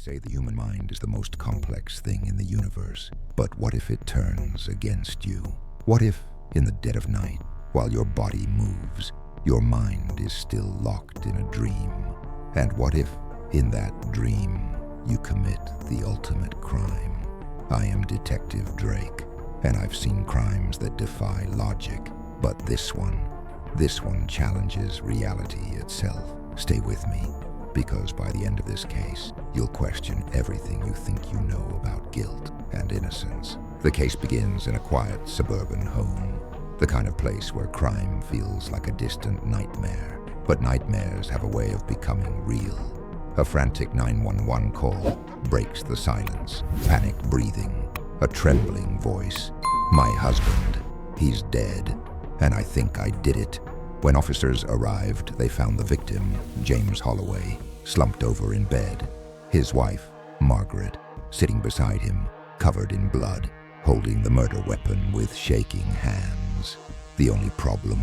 say the human mind is the most complex thing in the universe. But what if it turns against you? What if, in the dead of night, while your body moves, your mind is still locked in a dream? And what if, in that dream, you commit the ultimate crime? I am Detective Drayk, and I've seen crimes that defy logic. But this one challenges reality itself. Stay with me, because by the end of this case, you'll question everything you think you know about guilt and innocence. The case begins in a quiet suburban home, the kind of place where crime feels like a distant nightmare. But nightmares have a way of becoming real. A frantic 911 call breaks the silence. Panicked breathing, a trembling voice. My husband, he's dead, and I think I did it. When officers arrived, they found the victim, James Holloway, slumped over in bed. His wife, Margaret, sitting beside him, covered in blood, holding the murder weapon with shaking hands. The only problem,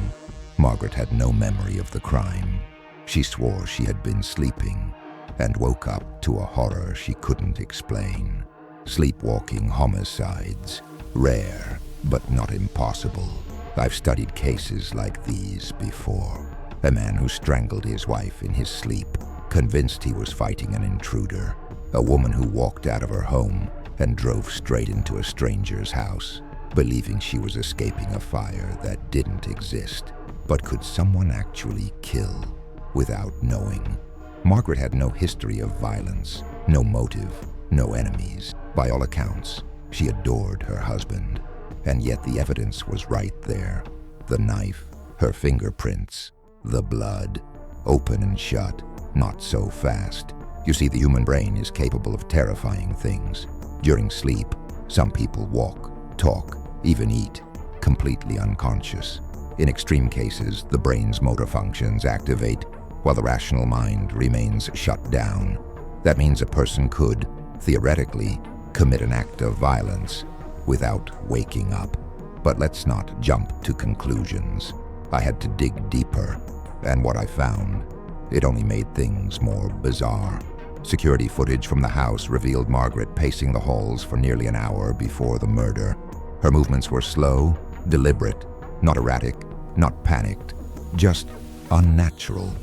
Margaret had no memory of the crime. She swore she had been sleeping and woke up to a horror she couldn't explain. Sleepwalking homicides, rare but not impossible. I've studied cases like these before. A man who strangled his wife in his sleep, convinced he was fighting an intruder. A woman who walked out of her home and drove straight into a stranger's house, believing she was escaping a fire that didn't exist. But could someone actually kill without knowing? Margaret had no history of violence, no motive, no enemies. By all accounts, she adored her husband. And yet the evidence was right there. The knife, her fingerprints, the blood. Open and shut, not so fast. You see, the human brain is capable of terrifying things. During sleep, some people walk, talk, even eat, completely unconscious. In extreme cases, the brain's motor functions activate, while the rational mind remains shut down. That means a person could, theoretically, commit an act of violence without waking up. But let's not jump to conclusions. I had to dig deeper, and what I found, it only made things more bizarre. Security footage from the house revealed Margaret pacing the halls for nearly an hour before the murder. Her movements were slow, deliberate, not erratic, not panicked, just unnatural.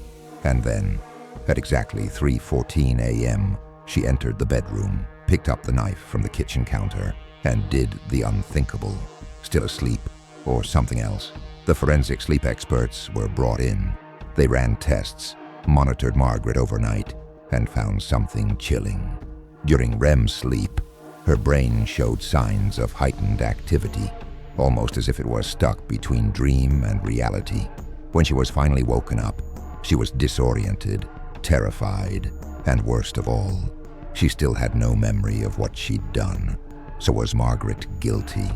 And then, at exactly 3:14 a.m., she entered the bedroom, picked up the knife from the kitchen counter, and did the unthinkable. Still asleep, or something else, the forensic sleep experts were brought in. They ran tests, monitored Margaret overnight, and found something chilling. During REM sleep, her brain showed signs of heightened activity, almost as if it was stuck between dream and reality. When she was finally woken up, she was disoriented, terrified, and worst of all, she still had no memory of what she'd done. So was Margaret guilty?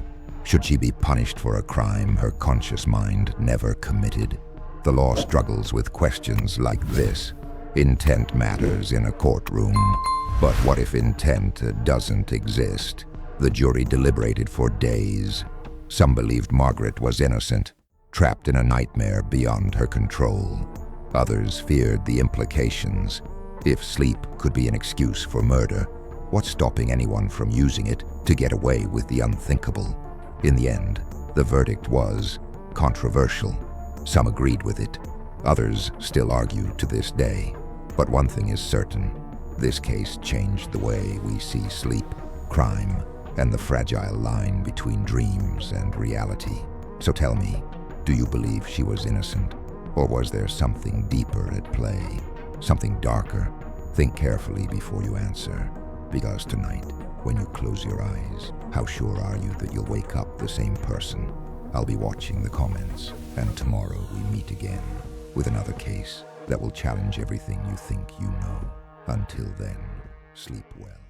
Should she be punished for a crime her conscious mind never committed? The law struggles with questions like this. Intent matters in a courtroom, but what if intent doesn't exist? The jury deliberated for days. Some believed Margaret was innocent, trapped in a nightmare beyond her control. Others feared the implications. If sleep could be an excuse for murder, what's stopping anyone from using it to get away with the unthinkable? In the end, the verdict was controversial. Some agreed with it. Others still argue to this day. But one thing is certain. This case changed the way we see sleep, crime, and the fragile line between dreams and reality. So tell me, do you believe she was innocent? Or was there something deeper at play? Something darker? Think carefully before you answer. Because tonight, when you close your eyes, how sure are you that you'll wake up the same person? I'll be watching the comments, and tomorrow we meet again with another case that will challenge everything you think you know. Until then, sleep well.